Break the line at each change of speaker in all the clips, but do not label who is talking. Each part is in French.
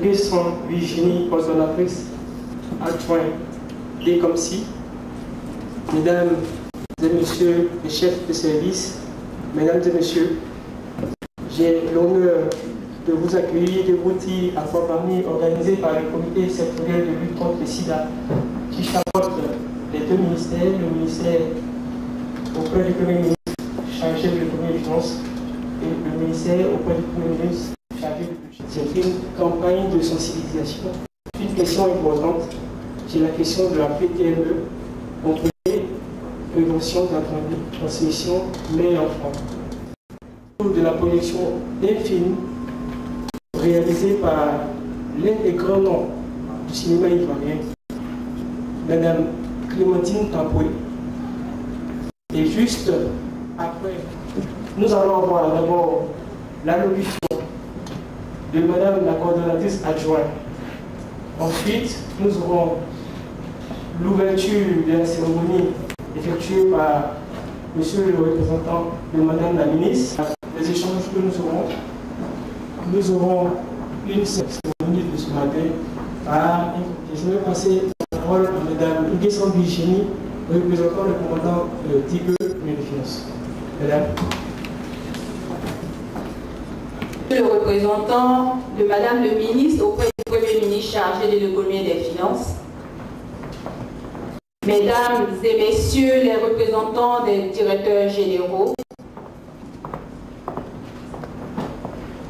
Nguesson Virginie, coordonnatrice adjointe d'ECOMSI, mesdames et messieurs les chefs de service, mesdames et messieurs, j'ai l'honneur de vous accueillir, de vous dire à fois parmi organisé par le comité sectoriel de lutte contre le sida qui chapeaute les deux ministères, le ministère auprès du Premier ministre chargé de l'économie et des finances et le ministère auprès du Premier ministre chargé du budget. C'est une campagne de sensibilisation. Une question importante, c'est la question de la PTME, comprenez prévention de la transmission mère-enfant. De la projection d'un film réalisé par l'un des grands noms du cinéma ivoirien, Madame Clémentine Tamboué. Et juste après, nous allons avoir d'abord l'allocution de Madame la coordonnatrice adjointe. Ensuite, nous aurons l'ouverture de la cérémonie effectuée par Monsieur le représentant de Madame la ministre. Les échanges que nous aurons une cérémonie de ce matin. Je vais passer la parole à Madame Nguesson Virginie, représentant le commandant TIPE de Finances. Madame.
Le représentant de Madame le ministre auprès du Premier ministre chargé de l'économie et des finances. Mesdames et messieurs les représentants des directeurs généraux,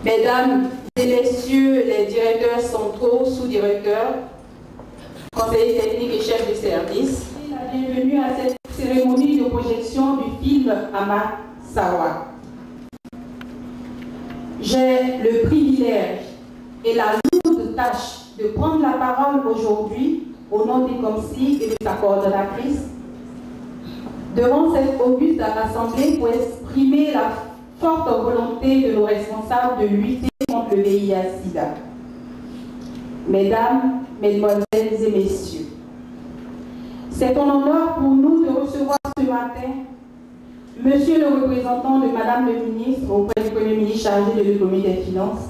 mesdames et messieurs les directeurs centraux, sous-directeurs, conseillers techniques et chefs de service, bienvenue à cette cérémonie de projection du film Ama Sawa. J'ai le privilège et la lourde tâche de prendre la parole aujourd'hui au nom d'ECOMSI et de sa coordonnatrice devant cette auguste assemblée pour exprimer la forte volonté de nos responsables de lutter contre le VIH-Sida. Mesdames, Mesdemoiselles et Messieurs, c'est un honneur pour nous de recevoir ce matin Monsieur le représentant de Madame le ministre auprès du Premier ministre chargé de l'économie et des finances,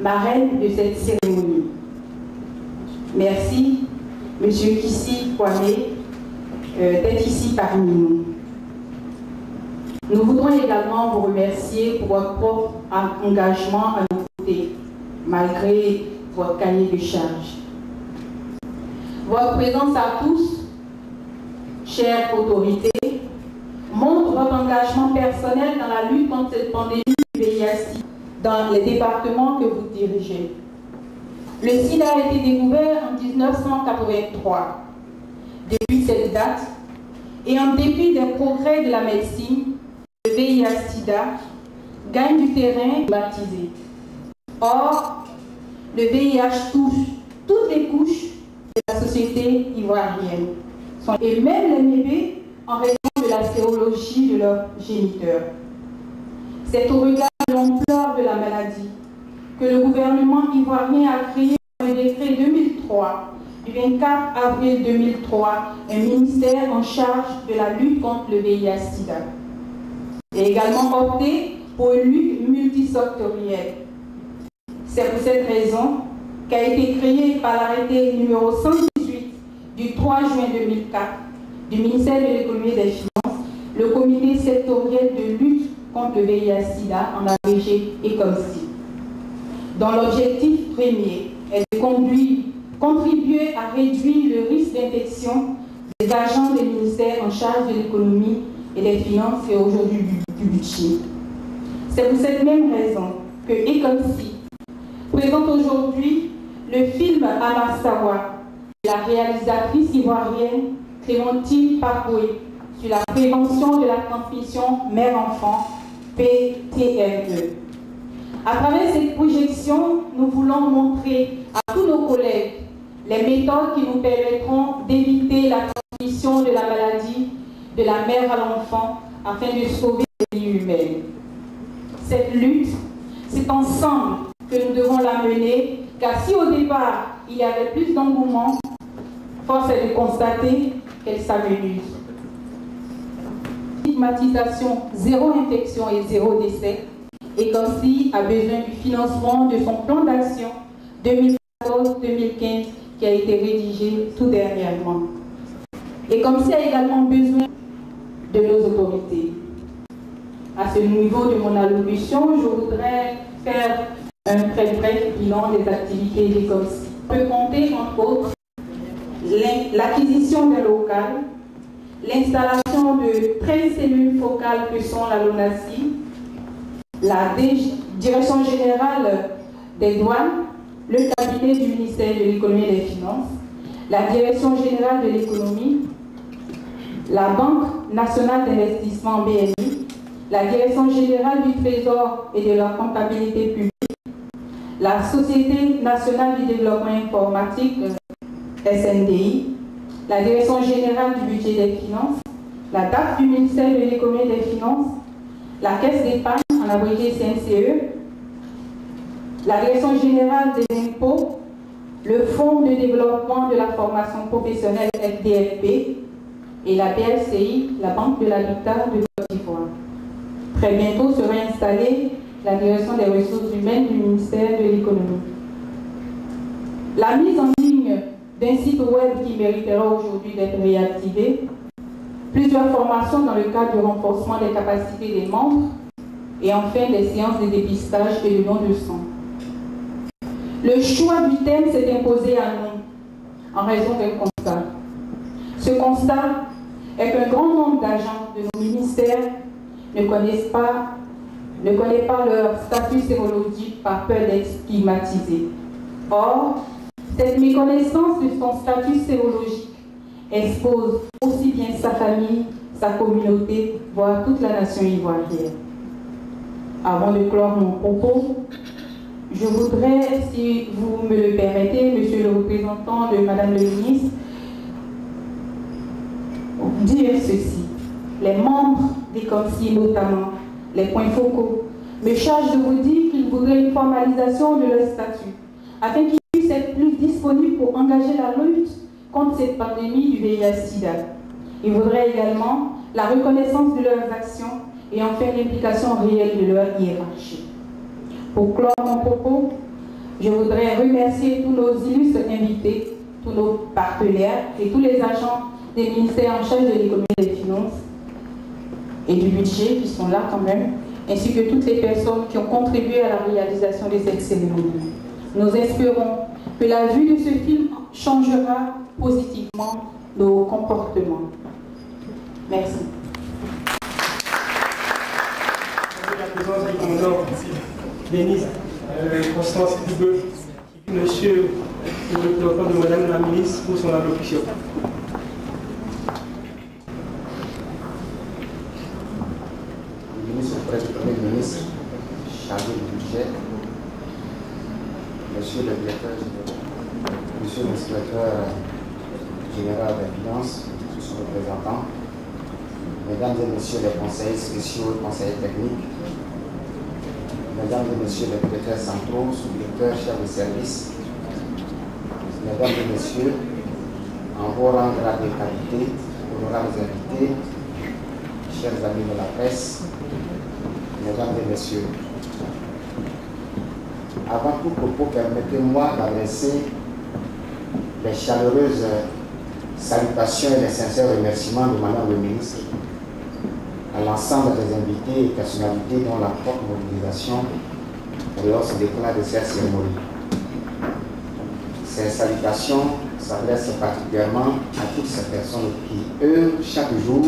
marraine de cette cérémonie. Merci, Monsieur Kissi Kwame, d'être ici parmi nous. Nous voudrons également vous remercier pour votre propre engagement à nos côtés, malgré votre cahier de charge. Votre présence à tous, chères autorités, montre votre engagement personnel dans la lutte contre cette pandémie du VIH dans les départements que vous dirigez. Le sida a été découvert en 1983. Depuis cette date, et en dépit des progrès de la médecine, le VIH-Sida gagne du terrain baptisé. Or, le VIH touche toutes les couches de la société ivoirienne, et même les bébés en raison de la sérologie de leurs géniteurs. C'est au regard de l'ampleur de la maladie que le gouvernement ivoirien a créé dans le décret 2003, du 24 avril 2003, un ministère en charge de la lutte contre le VIH-Sida. Et également opté pour une lutte multisectorielle. C'est pour cette raison qu'a été créé par l'arrêté numéro 118 du 3 juin 2004 du ministère de l'économie et des finances, le comité sectoriel de lutte contre le VIH-Sida, en abrégé ECOMSI, dont l'objectif premier est de contribuer à réduire le risque d'infection des agents des ministères en charge de l'économie et des finances et aujourd'hui du budget. C'est pour cette même raison que ECOMSI présente aujourd'hui le film Ama Sawa de la réalisatrice ivoirienne Clémentine Tamboué sur la prévention de la transmission mère-enfant, PTME. À travers cette projection, nous voulons montrer à tous nos collègues les méthodes qui nous permettront d'éviter la transmission de la maladie de la mère à l'enfant afin de sauver les vies humaines. Cette lutte, c'est ensemble que nous devons la mener, car si au départ il y avait plus d'engouement, force est de constater qu'elle s'amenuise. Stigmatisation, zéro infection et zéro décès, ECOMSI a besoin du financement de son plan d'action 2014-2015 qui a été rédigé tout dernièrement. Et comme ça a également besoin de nos autorités. À ce niveau de mon allocution, je voudrais faire un très bref bilan des activités des COMSI. On peut compter entre autres l'acquisition d'un local, l'installation de 13 cellules focales que sont la LONASI, la Direction générale des douanes, le cabinet du ministère de l'économie et des finances, la Direction générale de l'économie, la Banque nationale d'investissement BNI, la Direction générale du Trésor et de la comptabilité publique, la Société nationale du développement informatique, SNDI, la Direction générale du budget des finances, la DAF du ministère de l'économie et des finances, la Caisse d'épargne, en abrégé CNCE, la Direction générale des impôts, le Fonds de développement de la formation professionnelle FDFP et la BLCI, la Banque de l'habitat de Côte d'Ivoire. Très bientôt sera installée la Direction des ressources humaines du ministère de l'économie. La mise en ligne d'un site web qui méritera aujourd'hui d'être réactivé, plusieurs formations dans le cadre du renforcement des capacités des membres et enfin des séances de dépistage et de don de sang. Le choix du thème s'est imposé à nous en raison d'un constat. Ce constat est qu'un grand nombre d'agents de nos ministères ne connaît pas leur statut sérologique par peur d'être stigmatisés. Or, cette méconnaissance de son statut sérologique expose aussi bien sa famille, sa communauté, voire toute la nation ivoirienne. Avant de clore mon propos, je voudrais, si vous me le permettez, monsieur le représentant de madame le ministre, dire ceci. Les membres des COMSI, notamment les points focaux, me chargent de vous dire qu'ils voudraient une formalisation de leur statut, afin qu'ils puissent être plus disponibles pour engager la lutte contre cette pandémie du VIH-Sida. Ils voudraient également la reconnaissance de leurs actions et enfin l'implication réelle de leur hiérarchie. Pour clore mon propos, je voudrais remercier tous nos illustres invités, tous nos partenaires et tous les agents des ministères en charge de l'économie et des finances et du budget qui sont là quand même, ainsi que toutes les personnes qui ont contribué à la réalisation de cette cérémonie. Nous espérons que la vue de ce film changera positivement nos comportements. Merci.
La présence du commandant Denise Constance Dubeux, monsieur le représentant de madame la ministre pour son allocution.
Le ministre auprès du Premier ministre chargé du budget, monsieur le directeur, monsieur le secrétaire général des finances, son représentant, mesdames et messieurs les conseillers spéciaux et conseillers techniques, mesdames et messieurs les secrétaires centraux, sous-directeurs, chefs de service, mesdames et messieurs, en vos rangs, grades et qualités, honorables invités, chers amis de la presse, mesdames et messieurs, avant tout propos, permettez-moi d'adresser les chaleureuses salutations et les sincères remerciements de madame le ministre à l'ensemble des invités et personnalités dont la forte mobilisation lors du déclin de cette cérémonie. Ces salutations s'adressent particulièrement à toutes ces personnes qui œuvrent chaque jour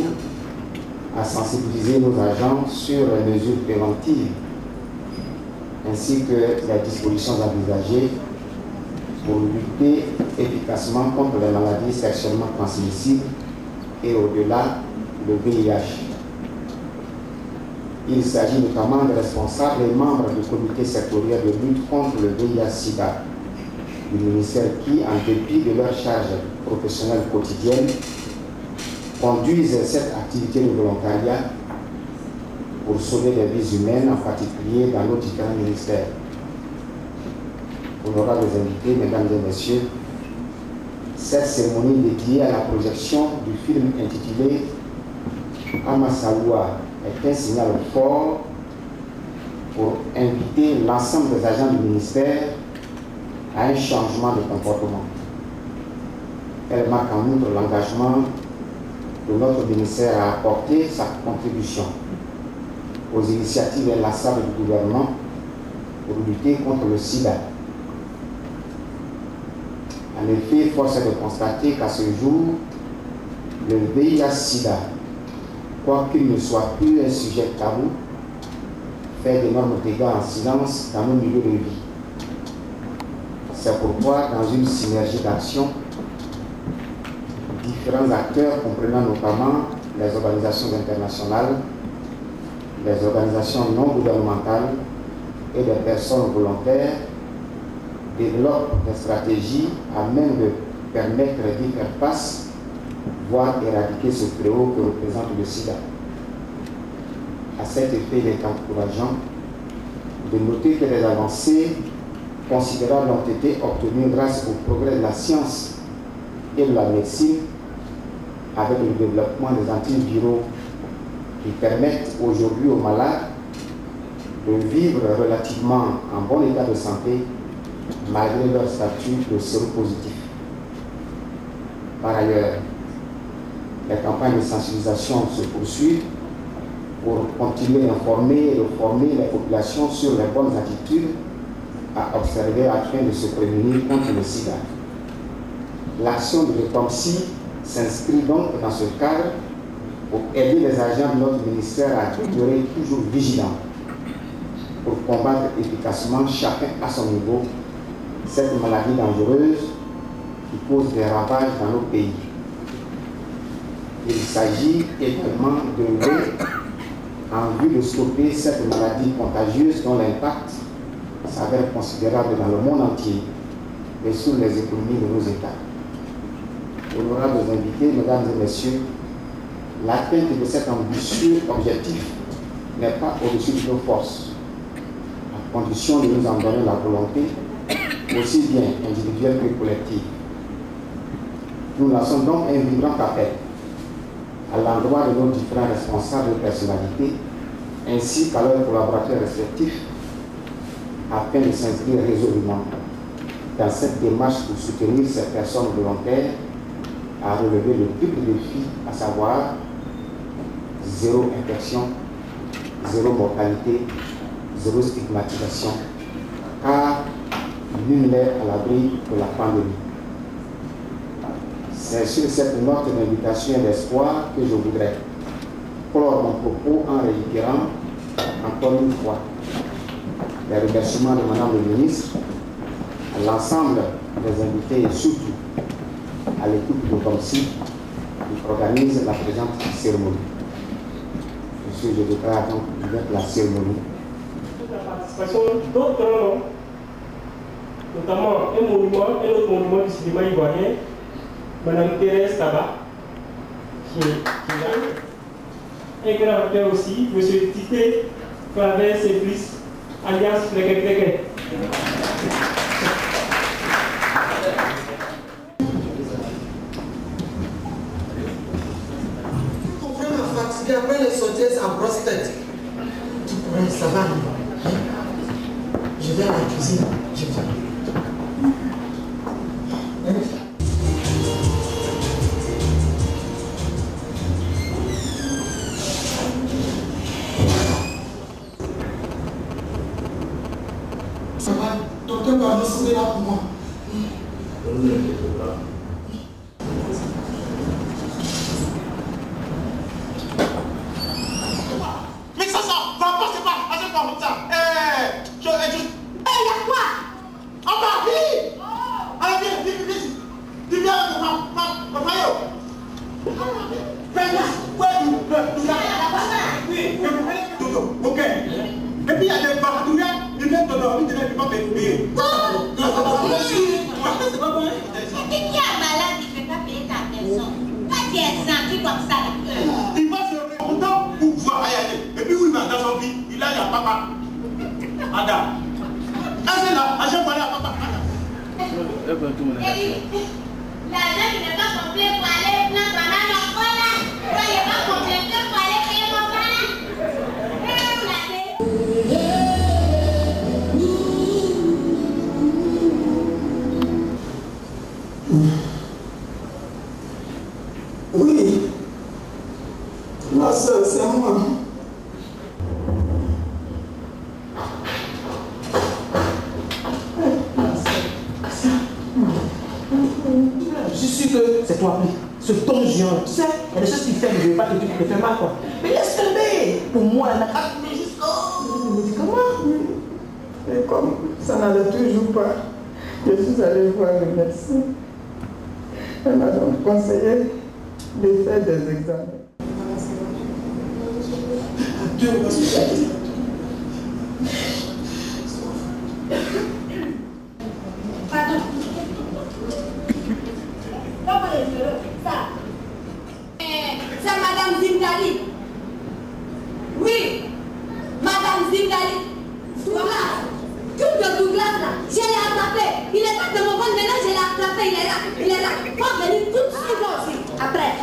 à sensibiliser nos agents sur les mesures préventives ainsi que les dispositions envisagées pour lutter efficacement contre les maladies sexuellement transmissibles et au-delà le VIH. Il s'agit notamment de responsables et membres du comité sectoriel de lutte contre le VIH-Sida du ministère qui, en dépit de leur charge professionnelle quotidienne, conduisent cette activité de volontariat pour sauver les vies humaines, en particulier dans nos différents ministères. Honorables invités, mesdames et messieurs, cette cérémonie dédiée à la projection du film intitulé Amasaoua est un signal fort pour inviter l'ensemble des agents du ministère à un changement de comportement. Elle marque en outre l'engagement de notre ministère à apporter sa contribution aux initiatives inlassables du gouvernement pour lutter contre le sida. En effet, force est de constater qu'à ce jour, le VIH-Sida, quoiqu'il ne soit plus un sujet tabou, fait d'énormes dégâts en silence dans nos milieux de vie. C'est pourquoi, dans une synergie d'action, différents acteurs, comprenant notamment les organisations internationales, les organisations non gouvernementales et des personnes volontaires, développent des stratégies à même de permettre d'y faire face, voire éradiquer ce fléau que représente le sida. À cet effet, il est encourageant de noter que les avancées considérables ont été obtenues grâce au progrès de la science et de la médecine, avec le développement des antiviraux qui permettent aujourd'hui aux malades de vivre relativement en bon état de santé malgré leur statut de séropositif. Par ailleurs, les campagnes de sensibilisation se poursuivent pour continuer d'informer et de former les populations sur les bonnes attitudes à observer afin de se prémunir contre le sida. L'action de l'ECOMSI s'inscrit donc dans ce cadre pour aider les agents de notre ministère à demeurer toujours vigilants pour combattre efficacement, chacun à son niveau, cette maladie dangereuse qui cause des ravages dans nos pays. Il s'agit également de l'œuvre en vue de stopper cette maladie contagieuse dont l'impact s'avère considérable dans le monde entier et sur les économies de nos États. Honorables invités, mesdames et messieurs, l'atteinte de cet ambitieux objectif n'est pas au-dessus de nos forces, à condition de nous en donner la volonté, aussi bien individuelle que collective. Nous lançons donc un vibrant appel à l'endroit de nos différents responsables de personnalité, ainsi qu'à leurs collaborateurs respectifs, afin de s'inscrire résolument dans cette démarche pour soutenir ces personnes volontaires à relever le triple défi, à savoir zéro infection, zéro mortalité, zéro stigmatisation, car nul n'est à l'abri de la pandémie. C'est sur cette note d'invitation et d'espoir que je voudrais clore mon propos en réitérant encore une fois les remerciements de Madame le ministre, à l'ensemble des invités et surtout à l'équipe de l'ECOMSI qui organise la présente cérémonie. Monsieur, je déclare donc ouverte la cérémonie.
La participation d'autres noms, notamment un autre monument du cinéma ivoirien, Madame Thérèse Tabat, qui est là. Un grand acteur aussi, Monsieur Tité Claver Séplice, alias Flequet.
Après les sorties en grosse tête, tu pourrais, ça va. Je vais à la cuisine, je viens. Ça va, docteur va décider là pour moi.
que c'est toi, ce ton géant. Tu sais, il y a des choses qui fait, mais je ne veux pas que tu te fais mal, quoi. Mais laisse tomber. Pour moi, elle n'a pas trouvé jusqu'au médicament.
Et comme ça n'allait toujours pas, je suis allée voir le médecin. Elle m'a donc conseillé de faire des examens.
Pardon. Comment est-ce que ça? C'est Madame Zindali. Oui, Madame Zindali. Douglas. Tout de Douglas là, je l'ai attrapé. Il est là de mon bon, maintenant je l'ai attrapé, il est là. Il est là. Faut venir tout de suite aussi, après.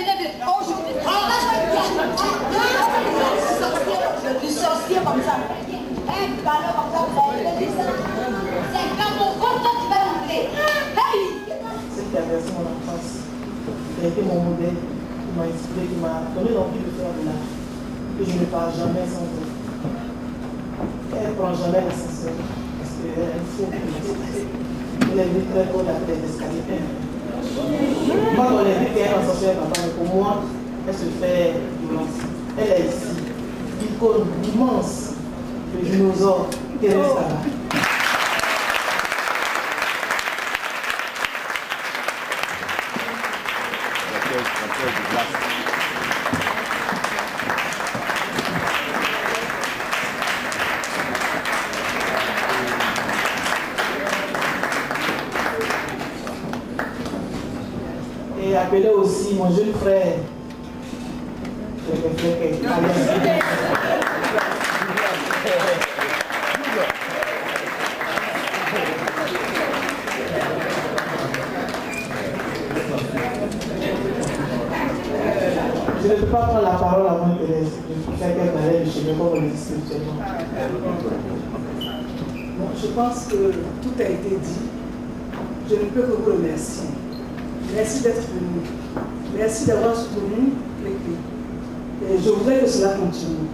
Venez. Oh, je suis sorcier comme ça. Un ballon comme ça, vous avez dit ça. C'est quand mon compte qui va rentrer. Hey!
C'est qui a versé mon enfance. Il a été mon modèle. Il m'a inspiré, il m'a donné l'envie de faire de l'art. Et je ne pars jamais sans elle. Elle ne prend jamais l'ascenseur. Parce qu'elle faut que elle est venue très haut après les escaliers. Moi, on a vu qu'elle est en sorcière, papa, mais pour moi, elle se fait violence. Elle est ici. Icône immense. Le dinosaure qui reste là-bas. Et appeler aussi mon jeune frère. Je ne peux pas prendre la parole avant que les quelqu'un m'arrête de chez moi comme on le dit spirituellement.
Bon, je pense que tout a été dit. Je ne peux que vous remercier. Merci d'être venu. Merci d'avoir soutenu l'équipe. Et je voudrais que cela continue.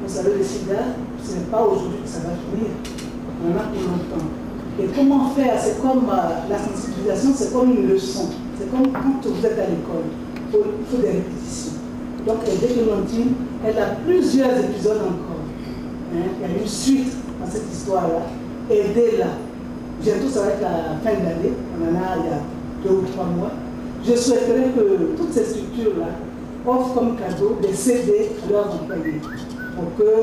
Vous savez, le sida, ce n'est pas aujourd'hui que ça va finir. On en a pour longtemps. Et comment faire? C'est comme la sensibilisation, c'est comme une leçon. C'est comme quand vous êtes à l'école. Il faut des répétitions. Donc, dès que l'on dit, elle a plusieurs épisodes encore. Hein? Il y a une suite dans cette histoire-là. Aidez-la. Bientôt, ça va être la fin de l'année. On en a il y a 2 ou 3 mois. Je souhaiterais que toutes ces structures-là offrent comme cadeau des CD à leurs employés pour que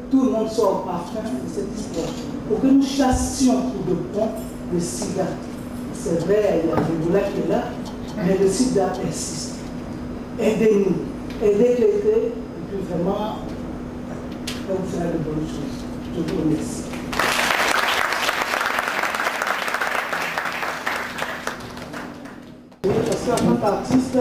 tout le monde soit au parfum de cette histoire. Pour que nous chassions pour de bon le sida. C'est vrai, il y a l'Ebola qui est là, mais le sida persiste. Aidez-nous, aidez Clété, et puis vraiment, on vous fera de bonnes choses. Je vous remercie.
Parce qu'en tant qu'artiste,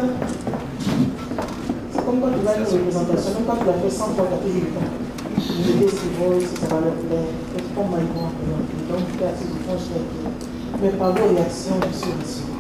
c'est comme quand tu vas à une représentation, même quand tu l'as fait 100 fois, tu as toujours le temps. Je vais essayer si ça va leur plaire. C'est comme moi, ils vont représenter. Donc, tu as assez de fonds, mais par vos réactions, je suis reçue.